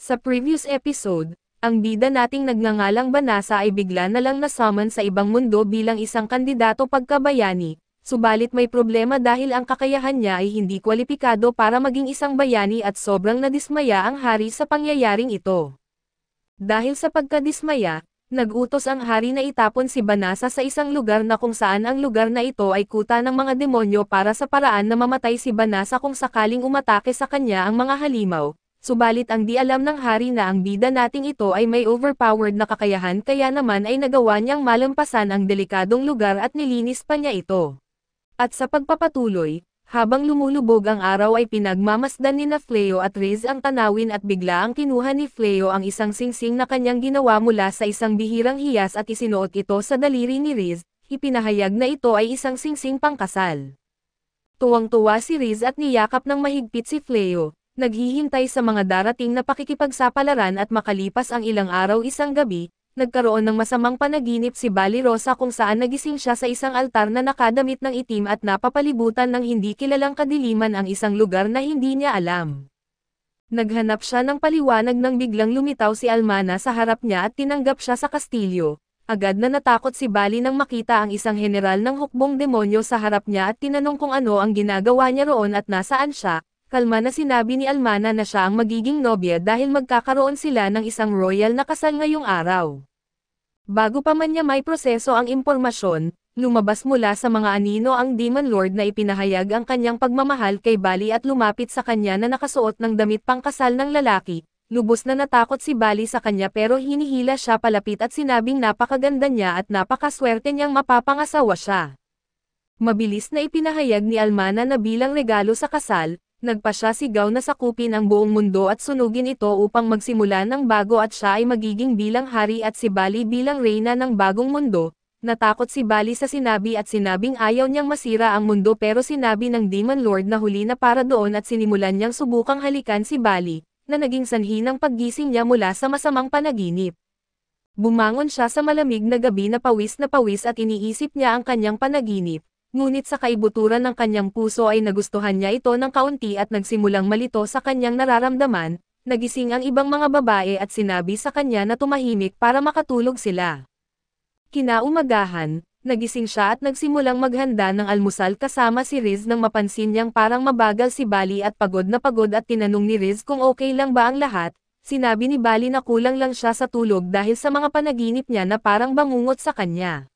Sa previous episode, ang bida nating nagngangalang Banasa ay bigla na lang na-summon sa ibang mundo bilang isang kandidato pagkabayani, subalit may problema dahil ang kakayahan niya ay hindi kwalipikado para maging isang bayani at sobrang nadismaya ang hari sa pangyayaring ito. Dahil sa pagkadismaya, nag-utos ang hari na itapon si Banasa sa isang lugar na kung saan ang lugar na ito ay kuta ng mga demonyo para sa paraan na mamatay si Banasa kung sakaling umatake sa kanya ang mga halimaw. Subalit ang di alam ng hari na ang bida nating ito ay may overpowered na kakayahan kaya naman ay nagawa niyang malampasan ang delikadong lugar at nilinis pa niya ito. At sa pagpapatuloy, habang lumulubog ang araw ay pinagmamasdan ni Fleo at Riz ang tanawin at bigla ang kinuha ni Fleo ang isang singsing na kanyang ginawa mula sa isang bihirang hiyas at isinuot ito sa daliri ni Riz, ipinahayag na ito ay isang singsing pangkasal. Tuwang-tuwa si Riz at niyakap ng mahigpit si Fleo. Naghihintay sa mga darating na pakikipagsapalaran at makalipas ang ilang araw isang gabi, nagkaroon ng masamang panaginip si Bali Rosa kung saan nagising siya sa isang altar na nakadamit ng itim at napapalibutan ng hindi kilalang kadiliman ang isang lugar na hindi niya alam. Naghanap siya ng paliwanag nang biglang lumitaw si Almana sa harap niya at tinanggap siya sa kastilyo. Agad na natakot si Bali nang makita ang isang general ng hukbong demonyo sa harap niya at tinanong kung ano ang ginagawa niya roon at nasaan siya. Kalma na sinabi ni Almana na siya ang magiging nobya dahil magkakaroon sila ng isang royal na kasal ngayong araw. Bago pa man niya may proseso ang impormasyon, lumabas mula sa mga anino ang Demon Lord na ipinahayag ang kanyang pagmamahal kay Bali at lumapit sa kanya na nakasuot ng damit pangkasal ng lalaki. Lubos na natakot si Bali sa kanya pero hinihila siya palapit at sinabing napakaganda niya at napakaswerte niyang mapapangasawa siya. Mabilis na ipinahayag ni Almana na bilang regalo sa kasal, nagpa siya sigaw na sakupin ang buong mundo at sunugin ito upang magsimula ng bago at siya ay magiging bilang hari at si Bali bilang reyna ng bagong mundo. Natakot si Bali sa sinabi at sinabing ayaw niyang masira ang mundo pero sinabi ng Demon Lord na huli na para doon at sinimulan niyang subukang halikan si Bali, na naging sanhi ng paggising niya mula sa masamang panaginip. Bumangon siya sa malamig na gabi na pawis at iniisip niya ang kanyang panaginip. Ngunit sa kaibuturan ng kanyang puso ay nagustuhan niya ito ng kaunti at nagsimulang malito sa kanyang nararamdaman, nagising ang ibang mga babae at sinabi sa kanya na tumahimik para makatulog sila. Kinaumagahan, nagising siya at nagsimulang maghanda ng almusal kasama si Riz nang mapansin niyang parang mabagal si Bali at pagod at tinanong ni Riz kung okay lang ba ang lahat. Sinabi ni Bali na kulang lang siya sa tulog dahil sa mga panaginip niya na parang bangungot sa kanya.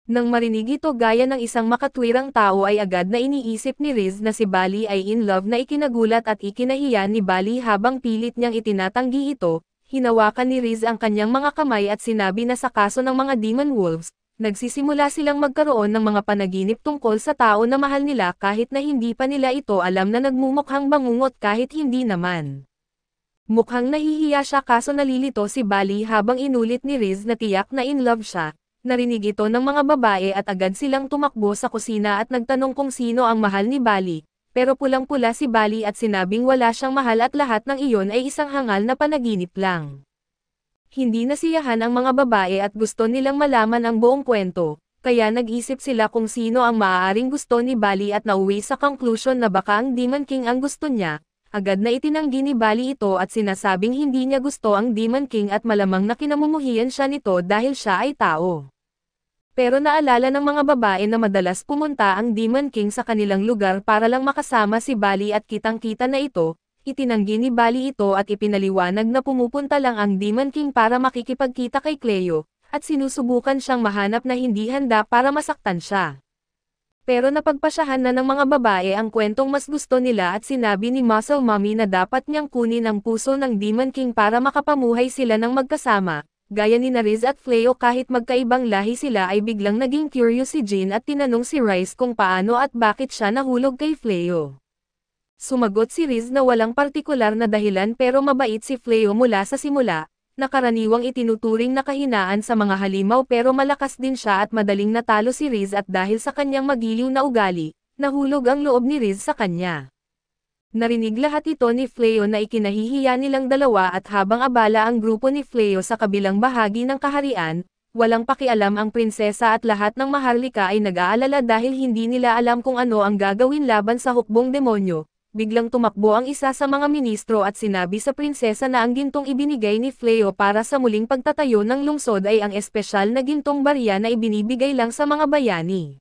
Nang marinig ito gaya ng isang makatwirang tao ay agad na iniisip ni Riz na si Bali ay in love na ikinagulat at ikinahiya ni Bali habang pilit niyang itinatanggi ito, hinawakan ni Riz ang kanyang mga kamay at sinabi na sa kaso ng mga demon wolves, nagsisimula silang magkaroon ng mga panaginip tungkol sa tao na mahal nila kahit na hindi pa nila ito alam na nagmumukhang bangungot kahit hindi naman. Mukhang nahihiya siya kaso nalilito si Bali habang inulit ni Riz na tiyak na in love siya. Narinig ito ng mga babae at agad silang tumakbo sa kusina at nagtanong kung sino ang mahal ni Bali, pero pulang-pula si Bali at sinabing wala siyang mahal at lahat ng iyon ay isang hangal na panaginip lang. Hindi nasiyahan ang mga babae at gusto nilang malaman ang buong kwento, kaya nag-isip sila kung sino ang maaaring gusto ni Bali at nauwi sa conclusion na baka ang Demon King ang gusto niya. Agad na itinanggi ni Bali ito at sinasabing hindi niya gusto ang Demon King at malamang na kinamumuhian siya nito dahil siya ay tao. Pero naalala ng mga babae na madalas pumunta ang Demon King sa kanilang lugar para lang makasama si Bali at kitang-kita na ito, itinanggi ni Bali ito at ipinaliwanag na pumupunta lang ang Demon King para makikipagkita kay Cleo, at sinusubukan siyang mahanap na hindi handa para masaktan siya. Pero napagpasyahan na ng mga babae ang kwentong mas gusto nila at sinabi ni Muscle Mommy na dapat niyang kunin ang puso ng Demon King para makapamuhay sila ng magkasama. Gaya ni Riz at Fleo kahit magkaibang lahi sila ay biglang naging curious si Jin at tinanong si Rice kung paano at bakit siya nahulog kay Fleo. Sumagot si Riz na walang partikular na dahilan pero mabait si Fleo mula sa simula, na karaniwang itinuturing na kahinaan sa mga halimaw pero malakas din siya at madaling natalo si Riz at dahil sa kanyang magiliw na ugali, nahulog ang loob ni Riz sa kanya. Narinig lahat ito ni Fleo na ikinahihiya nilang dalawa at habang abala ang grupo ni Fleo sa kabilang bahagi ng kaharian, walang pakialam ang prinsesa at lahat ng Maharlika ay nag-aalala dahil hindi nila alam kung ano ang gagawin laban sa hukbong demonyo. biglang tumakbo ang isa sa mga ministro at sinabi sa prinsesa na ang gintong ibinigay ni Fleo para sa muling pagtatayo ng lungsod ay ang espesyal na gintong barya na ibinibigay lang sa mga bayani.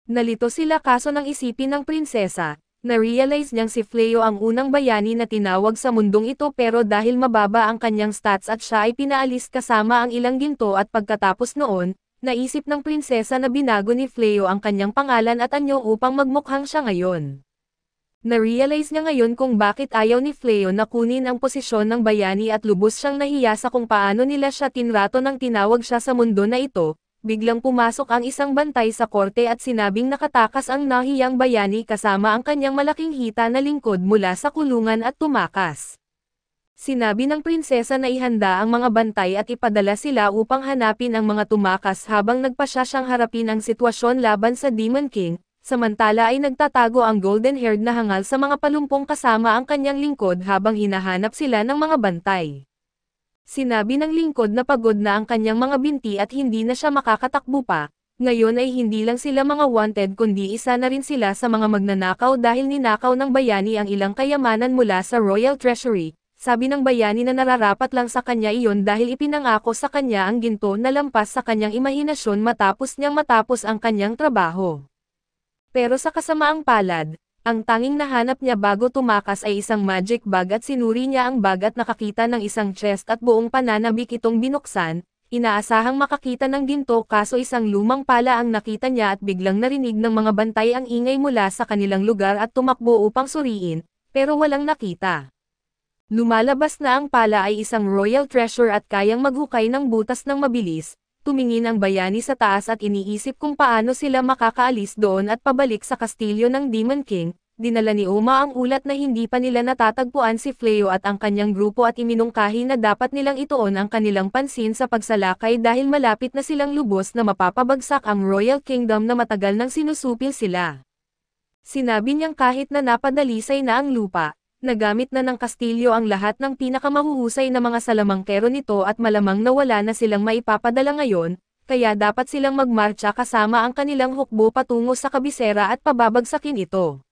Nalito sila kaso nang isipin ng prinsesa, na-realize niyang si Fleo ang unang bayani na tinawag sa mundong ito pero dahil mababa ang kanyang stats at siya ay pinaalis kasama ang ilang ginto at pagkatapos noon, naisip ng prinsesa na binago ni Fleo ang kanyang pangalan at anyo upang magmukhang siya ngayon. Na-realize niya ngayon kung bakit ayaw ni Fleo na kunin ang posisyon ng bayani at lubos siyang nahiya sa kung paano nila siya tinrato nang tinawag siya sa mundo na ito. Biglang pumasok ang isang bantay sa korte at sinabing nakatakas ang nahiyang bayani kasama ang kanyang malaking hita na lingkod mula sa kulungan at tumakas. Sinabi ng prinsesa na ihanda ang mga bantay at ipadala sila upang hanapin ang mga tumakas habang nagpasya siyang harapin ang sitwasyon laban sa Demon King, samantala ay nagtatago ang golden-haired na hangal sa mga palumpong kasama ang kanyang lingkod habang hinahanap sila ng mga bantay. Sinabi ng lingkod na pagod na ang kanyang mga binti at hindi na siya makakatakbo pa, ngayon ay hindi lang sila mga wanted kundi isa na rin sila sa mga magnanakaw dahil ninakaw ng bayani ang ilang kayamanan mula sa Royal Treasury. Sabi ng bayani na nararapat lang sa kanya iyon dahil ipinangako sa kanya ang ginto na lampas sa kanyang imahinasyon matapos ang kanyang trabaho. Pero sa kasamaang palad, ang tanging nahanap niya bago tumakas ay isang magic bag at sinuri niya ang bag at nakakita ng isang chest at buong pananabik itong binuksan, inaasahang makakita ng ginto kaso isang lumang pala ang nakita niya at biglang narinig ng mga bantay ang ingay mula sa kanilang lugar at tumakbo upang suriin, pero walang nakita. Lumalabas na ang pala ay isang royal treasure at kayang maghukay ng butas ng mabilis. Tumingin ang bayani sa taas at iniisip kung paano sila makakaalis doon at pabalik sa kastilyo ng Demon King. Dinala ni Uma ang ulat na hindi pa nila natatagpuan si Fleo at ang kanyang grupo at iminungkahi na dapat nilang ituon ang kanilang pansin sa pagsalakay dahil malapit na silang lubos na mapapabagsak ang Royal Kingdom na matagal nang sinusupil sila. Sinabi niyang kahit na napadalisay na ang lupa, nagamit na ng kastilyo ang lahat ng pinakamahuhusay na mga salamangkero nito at malamang na wala na silang maipapadala ngayon, kaya dapat silang magmarcha kasama ang kanilang hukbo patungo sa kabisera at pababagsakin ito.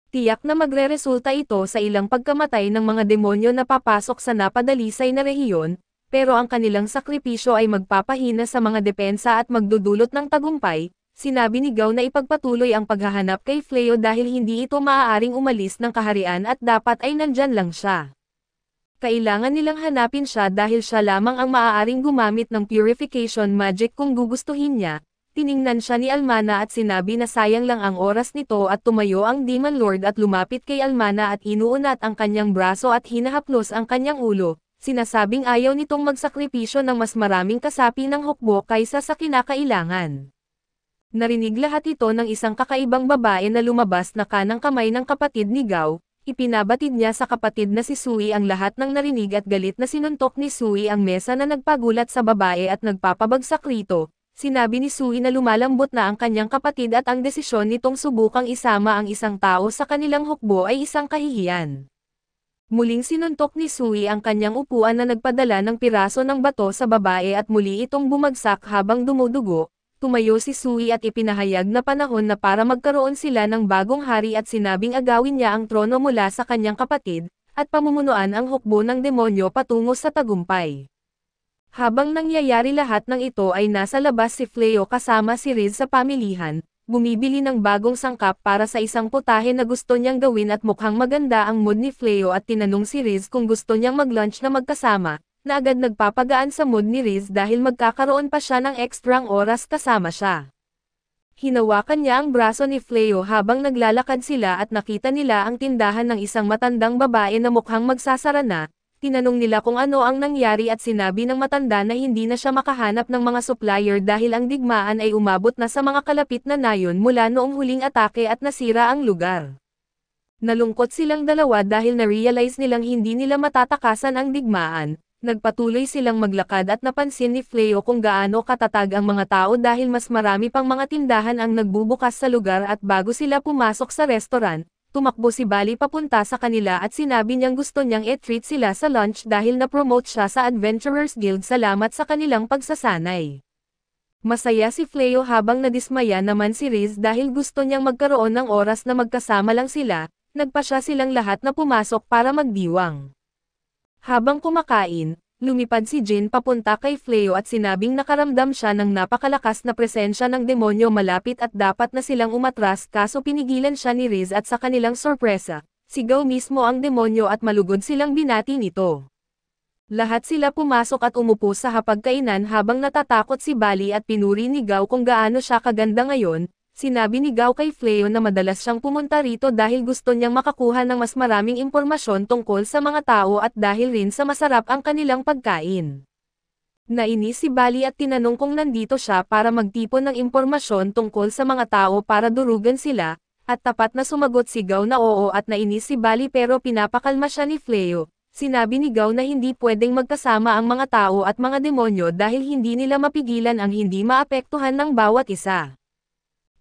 Tiyak na magreresulta ito sa ilang pagkamatay ng mga demonyo na papasok sa napadalisay na rehiyon, pero ang kanilang sakripisyo ay magpapahina sa mga depensa at magdudulot ng tagumpay. Sinabi ni Gao na ipagpatuloy ang paghahanap kay Fleo dahil hindi ito maaaring umalis ng kaharian at dapat ay nandyan lang siya. Kailangan nilang hanapin siya dahil siya lamang ang maaaring gumamit ng purification magic kung gugustuhin niya. Tiningnan siya ni Almana at sinabi na sayang lang ang oras nito at tumayo ang Demon Lord at lumapit kay Almana at inuunat ang kanyang braso at hinahaplos ang kanyang ulo. Sinasabing ayaw nitong magsakripisyo ng mas maraming kasapi ng hukbo kaysa sa kinakailangan. Narinig lahat ito ng isang kakaibang babae na lumabas na kanang kamay ng kapatid ni Gao. Ipinabatid niya sa kapatid na si Sui ang lahat ng narinig at galit na sinuntok ni Sui ang mesa na nagpagulat sa babae at nagpapabagsak rito. Sinabi ni Sui na lumalambot na ang kanyang kapatid at ang desisyon nitong subukang isama ang isang tao sa kanilang hukbo ay isang kahihiyan. Muling sinuntok ni Sui ang kanyang upuan na nagpadala ng piraso ng bato sa babae at muli itong bumagsak habang dumudugo. Tumayo si Sui at ipinahayag na panahon na para magkaroon sila ng bagong hari at sinabing agawin niya ang trono mula sa kanyang kapatid, at pamumunuan ang hukbo ng demonyo patungo sa tagumpay. Habang nangyayari lahat ng ito ay nasa labas si Fleo kasama si Riz sa pamilihan, bumibili ng bagong sangkap para sa isang putahe na gusto niyang gawin at mukhang maganda ang mood ni Fleo at tinanong si Riz kung gusto niyang mag-lunch na magkasama. Na agad nagpapagaan sa mood ni Riz dahil magkakaroon pa siya ng ekstrang oras kasama siya. Hinawakan niya ang braso ni Fleo habang naglalakad sila at nakita nila ang tindahan ng isang matandang babae na mukhang magsasara na. Tinanong nila kung ano ang nangyari at sinabi ng matanda na hindi na siya makahanap ng mga supplier dahil ang digmaan ay umabot na sa mga kalapit na nayon mula noong huling atake at nasira ang lugar. Nalungkot silang dalawa dahil na-realize nilang hindi nila matatakasan ang digmaan. Nagpatuloy silang maglakad at napansin ni Fleo kung gaano katatag ang mga tao dahil mas marami pang mga tindahan ang nagbubukas sa lugar at bago sila pumasok sa restaurant, tumakbo si Bali papunta sa kanila at sinabi niyang gusto niyang i-treat sila sa lunch dahil na-promote siya sa Adventurers Guild salamat sa kanilang pagsasanay. Masaya si Fleo habang nadismaya naman si Riz dahil gusto niyang magkaroon ng oras na magkasama lang sila. nagpasya silang lahat na pumasok para magdiwang. Habang kumakain, lumipad si Jin papunta kay Fleo at sinabing nakaramdam siya ng napakalakas na presensya ng demonyo malapit at dapat na silang umatras kaso pinigilan siya ni Riz at sa kanilang sorpresa, sigaw mismo ang demonyo at malugod silang binati nito. Lahat sila pumasok at umupo sa hapagkainan habang natatakot si Bali at pinuri ni Gao kung gaano siya kaganda ngayon. Sinabi ni Gao kay Fleo na madalas siyang pumunta rito dahil gusto niyang makakuha ng mas maraming impormasyon tungkol sa mga tao at dahil rin sa masarap ang kanilang pagkain. Nainis si Bali at tinanong kung nandito siya para magtipon ng impormasyon tungkol sa mga tao para durugan sila, at tapat na sumagot si Gao na oo at nainis si Bali pero pinapakalma siya ni Fleo. Sinabi ni Gao na hindi pwedeng magkasama ang mga tao at mga demonyo dahil hindi nila mapigilan ang hindi maapektuhan ng bawat isa.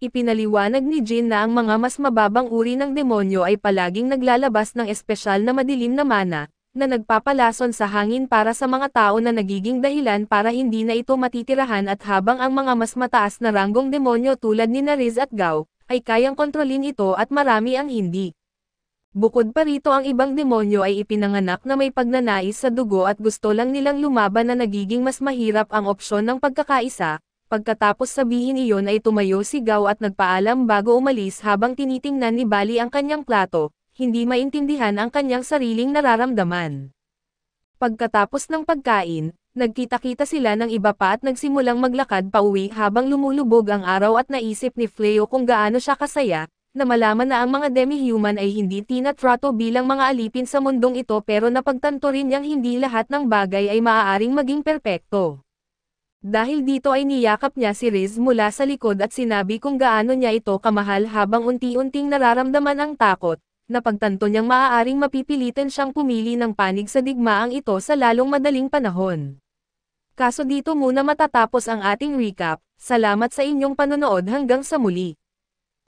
Ipinaliwanag ni Jin na ang mga mas mababang uri ng demonyo ay palaging naglalabas ng espesyal na madilim na mana, na nagpapalason sa hangin para sa mga tao na nagiging dahilan para hindi na ito matitirahan at habang ang mga mas mataas na ranggong demonyo tulad ni Riz at Gao, ay kayang kontrolin ito at marami ang hindi. Bukod pa rito ang ibang demonyo ay ipinanganak na may pagnanais sa dugo at gusto lang nilang lumaban na nagiging mas mahirap ang opsyon ng pagkakaisa. Pagkatapos sabihin iyon ay tumayo si Gao at nagpaalam bago umalis habang tinitingnan ni Bali ang kanyang plato, hindi maintindihan ang kanyang sariling nararamdaman. Pagkatapos ng pagkain, nagkita-kita sila ng iba pa at nagsimulang maglakad pauwi habang lumulubog ang araw at naisip ni Fleo kung gaano siya kasaya, na malaman na ang mga demi-human ay hindi tinatrato bilang mga alipin sa mundong ito pero napagtanto rin niyang hindi lahat ng bagay ay maaaring maging perpekto. Dahil dito ay niyakap niya si Riz mula sa likod at sinabi kung gaano niya ito kamahal habang unti-unting nararamdaman ang takot, na pagtanto niyang maaaring mapipilitan siyang pumili ng panig sa digmaang ito sa lalong madaling panahon. Kaso dito muna matatapos ang ating recap, salamat sa inyong panonood hanggang sa muli.